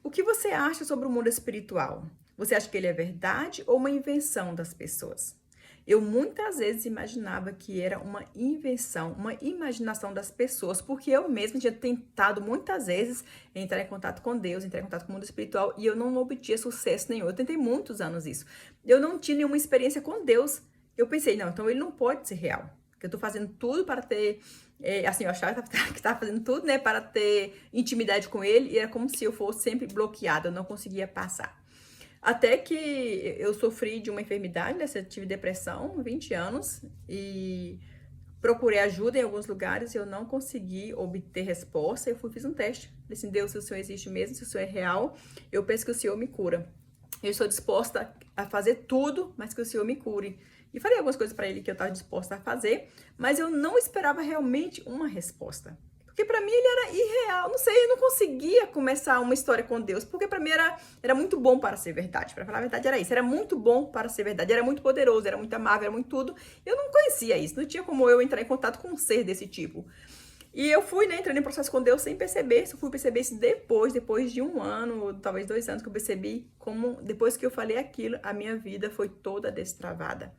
O que você acha sobre o mundo espiritual? Você acha que ele é verdade ou uma invenção das pessoas? Eu muitas vezes imaginava que era uma invenção, uma imaginação das pessoas, porque eu mesma tinha tentado muitas vezes entrar em contato com Deus, entrar em contato com o mundo espiritual, e eu não obtinha sucesso nenhum. Eu tentei muitos anos isso. Eu não tinha nenhuma experiência com Deus. Eu pensei, não, então ele não pode ser real. Porque eu tô fazendo tudo para ter, assim, eu achava que estava fazendo tudo, né, para ter intimidade com ele, e era como se eu fosse sempre bloqueada, eu não conseguia passar. Até que eu sofri de uma enfermidade, né? Eu tive depressão, 20 anos, e procurei ajuda em alguns lugares e eu não consegui obter resposta. Eu fiz um teste. Falei assim, Deus, se o Senhor existe mesmo, se o Senhor é real, eu penso que o Senhor me cura. Eu estou disposta a fazer tudo, mas que o Senhor me cure. E falei algumas coisas para ele que eu estava disposta a fazer, mas eu não esperava realmente uma resposta. Porque para mim ele era irreal, não sei, eu não conseguia começar uma história com Deus, porque para mim era muito bom para ser verdade. Para falar a verdade era isso, era muito bom para ser verdade, era muito poderoso, era muito amável, era muito tudo. Eu não conhecia isso, não tinha como eu entrar em contato com um ser desse tipo. E eu fui, né, entrando em processo com Deus sem perceber, só fui perceber isso depois de um ano, talvez 2 anos, que eu percebi como, depois que eu falei aquilo, a minha vida foi toda destravada.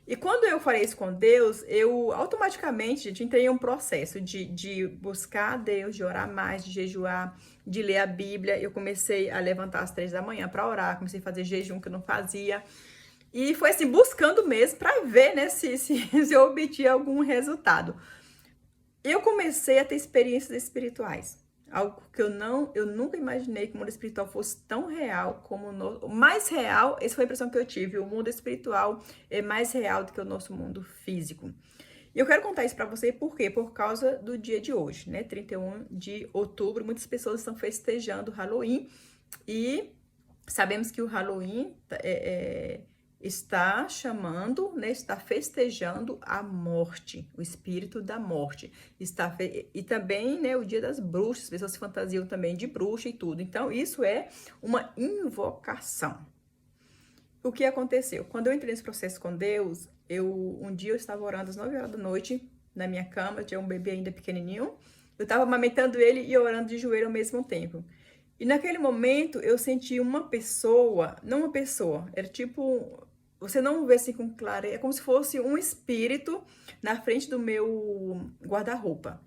E quando eu falei isso com Deus, eu automaticamente, gente, entrei em um processo de buscar a Deus, de orar mais, de jejuar, de ler a Bíblia. Eu comecei a levantar às 3 da manhã para orar, comecei a fazer jejum que eu não fazia. E foi assim, buscando mesmo para ver, né, se eu obtinha algum resultado. Eu comecei a ter experiências espirituais. Algo que eu nunca imaginei que o mundo espiritual fosse tão real como o nosso. Mais real, essa foi a impressão que eu tive. O mundo espiritual é mais real do que o nosso mundo físico. E eu quero contar isso para você, por quê? Por causa do dia de hoje, né? 31 de outubro, muitas pessoas estão festejando o Halloween e sabemos que o Halloween está chamando, né, está festejando a morte, o espírito da morte. E também, né, o dia das bruxas, as pessoas se fantasiam também de bruxa e tudo. Então, isso é uma invocação. O que aconteceu? Quando eu entrei nesse processo com Deus, um dia eu estava orando às 9 horas da noite na minha cama, eu tinha um bebê ainda pequenininho, eu estava amamentando ele e orando de joelho ao mesmo tempo. E naquele momento eu senti uma pessoa, não uma pessoa, era tipo, você não vê assim com clareza, é como se fosse um espírito na frente do meu guarda-roupa.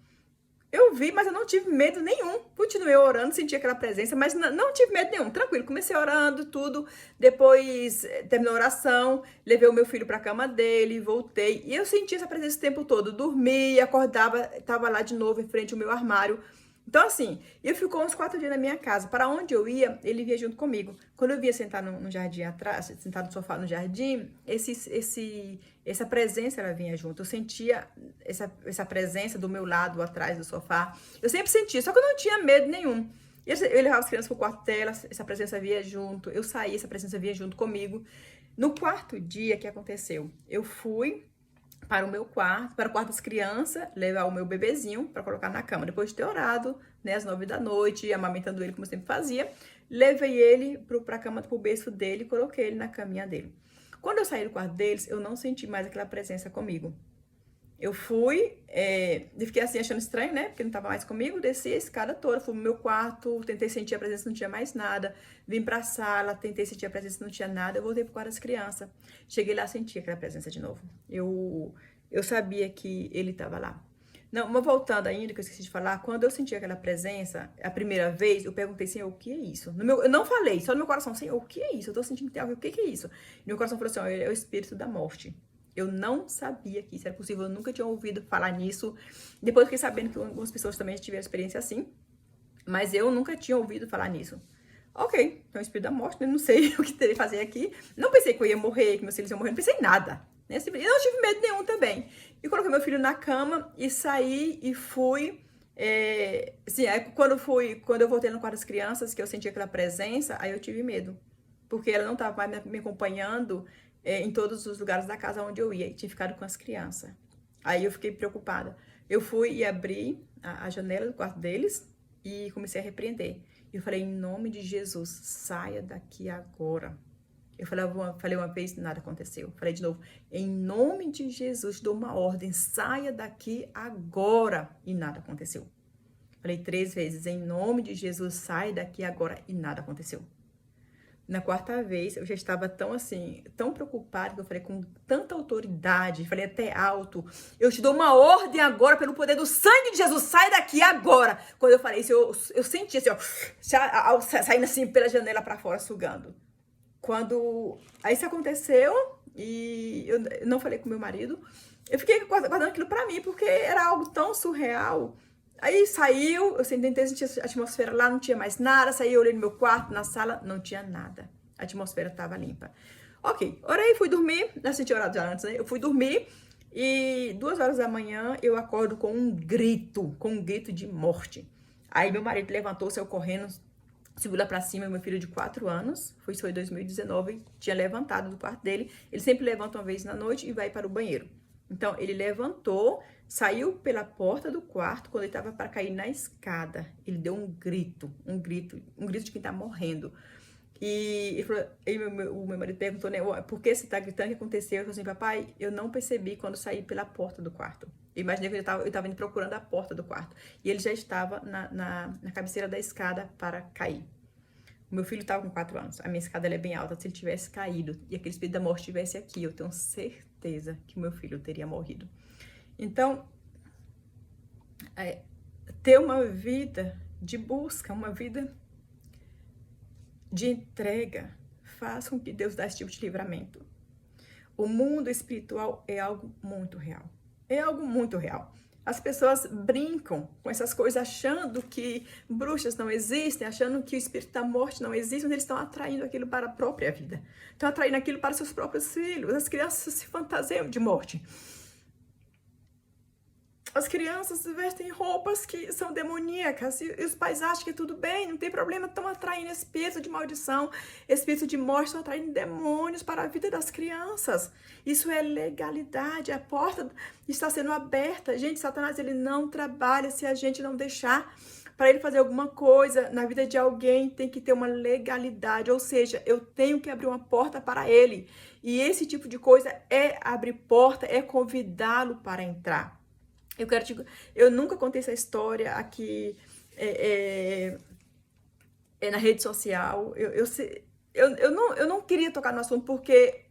Eu vi, mas eu não tive medo nenhum. Continuei orando, senti aquela presença, mas não tive medo nenhum. Tranquilo, comecei orando, tudo. Depois terminou a oração, levei o meu filho para a cama dele, voltei. E eu senti essa presença o tempo todo. Dormia, acordava, estava lá de novo em frente ao meu armário. Então, assim, eu ficou uns 4 dias na minha casa. Para onde eu ia, ele vinha junto comigo. Quando eu via sentar no jardim atrás, sentar no sofá no jardim, essa presença ela vinha junto. Eu sentia essa presença do meu lado, atrás do sofá. Eu sempre sentia, só que eu não tinha medo nenhum. Eu levava as crianças pro quarto dela, essa presença vinha junto. Eu saía, essa presença vinha junto comigo. No quarto dia, o que aconteceu? Eu fui para o meu quarto, para o quarto das crianças, levar o meu bebezinho para colocar na cama. Depois de ter orado, né, às 9 da noite, amamentando ele como eu sempre fazia, levei ele para a cama, pro berço dele e coloquei ele na caminha dele. Quando eu saí do quarto deles, eu não senti mais aquela presença comigo. Eu fui, fiquei assim achando estranho, né? Porque não tava mais comigo, desci a escada toda, fui no meu quarto, tentei sentir a presença, não tinha mais nada. Vim pra sala, tentei sentir a presença, não tinha nada. Eu voltei pro quarto das crianças. Cheguei lá, senti aquela presença de novo. Eu sabia que ele tava lá. Não, mas voltando ainda, que eu esqueci de falar, quando eu senti aquela presença, a primeira vez, eu perguntei, Senhor, o que é isso? Eu não falei, só no meu coração, Senhor, o que é isso? Eu tô sentindo que tem algo, o que é isso? E meu coração falou assim, ó, é o espírito da morte. Eu não sabia que isso era possível, eu nunca tinha ouvido falar nisso. Depois fiquei sabendo que algumas pessoas também tiveram experiência assim, mas eu nunca tinha ouvido falar nisso. Ok, então espírito da morte, né? Não sei o que teria que fazer aqui. Não pensei que eu ia morrer, que meus filhos iam morrer, não pensei em nada. Né? Eu não tive medo nenhum também. E coloquei meu filho na cama e saí e fui. Assim, aí quando eu voltei no quarto das crianças, que eu senti aquela presença, aí eu tive medo. Porque ela não estava mais me acompanhando em todos os lugares da casa onde eu ia, e tinha ficado com as crianças. Aí eu fiquei preocupada. Eu fui e abri a janela do quarto deles e comecei a repreender. Eu falei, em nome de Jesus, saia daqui agora. Eu falei uma vez, nada aconteceu. Falei de novo, em nome de Jesus, dou uma ordem, saia daqui agora. E nada aconteceu. Falei 3 vezes, em nome de Jesus, sai daqui agora, e nada aconteceu. Na 4ª vez, eu já estava tão assim, tão preocupada, que eu falei com tanta autoridade, falei até alto, eu te dou uma ordem agora pelo poder do sangue de Jesus, sai daqui agora. Quando eu falei isso, eu senti assim, ó, saindo assim pela janela para fora, sugando. Quando aí isso aconteceu, e eu não falei com meu marido, eu fiquei guardando aquilo para mim, porque era algo tão surreal. Aí saiu, eu tentei sentir a atmosfera lá, não tinha mais nada. Saí, eu olhei no meu quarto, na sala, não tinha nada. A atmosfera estava limpa. Ok, orei, fui dormir. Já senti orado já antes, né? Eu fui dormir e 2 horas da manhã eu acordo com um grito de morte. Aí meu marido levantou, saiu correndo, subiu lá pra cima. Meu filho de 4 anos, foi 2019, tinha levantado do quarto dele. Ele sempre levanta uma vez na noite e vai para o banheiro. Então, ele levantou, saiu pela porta do quarto. Quando ele estava para cair na escada, ele deu um grito de quem tá morrendo. E ele falou, o meu marido perguntou, né, por que você tá gritando, o que aconteceu? Eu falei assim, papai, eu não percebi quando saí pela porta do quarto. Eu imaginei que eu estava indo procurando a porta do quarto. E ele já estava na cabeceira da escada para cair. O meu filho estava com 4 anos. A minha escada ela é bem alta. Se ele tivesse caído e aquele espírito da morte estivesse aqui, eu tenho certeza que o meu filho teria morrido. Então, ter uma vida de busca, uma vida de entrega, faz com que Deus dê esse tipo de livramento. O mundo espiritual é algo muito real. É algo muito real. As pessoas brincam com essas coisas, achando que bruxas não existem, achando que o espírito da morte não existe, mas eles estão atraindo aquilo para a própria vida. Estão atraindo aquilo para seus próprios filhos. As crianças se fantasiam de morte. As crianças vestem roupas que são demoníacas e os pais acham que tudo bem, não tem problema, estão atraindo espírito de maldição, espírito de morte, estão atraindo demônios para a vida das crianças. Isso é legalidade, a porta está sendo aberta. Gente, Satanás ele não trabalha se a gente não deixar. Para ele fazer alguma coisa na vida de alguém, tem que ter uma legalidade, ou seja, eu tenho que abrir uma porta para ele. E esse tipo de coisa é abrir porta, é convidá-lo para entrar. Eu nunca contei essa história aqui na rede social. Eu não queria tocar no assunto porque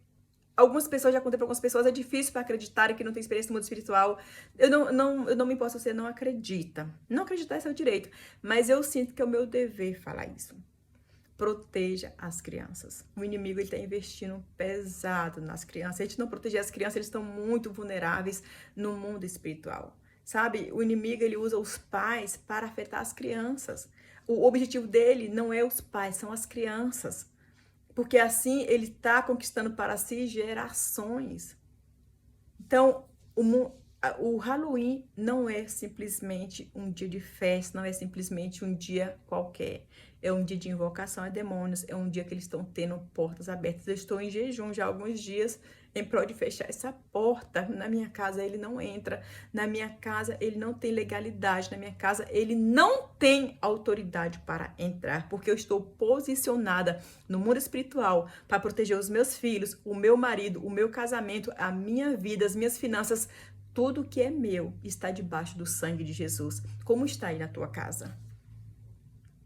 algumas pessoas, já contei para algumas pessoas, é difícil para acreditarem que não tem experiência no mundo espiritual. Eu não me importo se você não acredita. Não acreditar é seu direito. Mas eu sinto que é o meu dever falar isso. Proteja as crianças. O inimigo está investindo pesado nas crianças. Se a gente não proteger as crianças, eles estão muito vulneráveis no mundo espiritual. Sabe? O inimigo ele usa os pais para afetar as crianças. O objetivo dele não é os pais, são as crianças. Porque assim ele está conquistando para si gerações. Então, o Halloween não é simplesmente um dia de festa, não é simplesmente um dia qualquer. É um dia de invocação a demônios, é um dia que eles estão tendo portas abertas. Eu estou em jejum já há alguns dias em prol de fechar essa porta. Na minha casa ele não entra, na minha casa ele não tem legalidade, na minha casa ele não tem autoridade para entrar, porque eu estou posicionada no mundo espiritual para proteger os meus filhos, o meu marido, o meu casamento, a minha vida, as minhas finanças. Tudo que é meu está debaixo do sangue de Jesus. Como está aí na tua casa?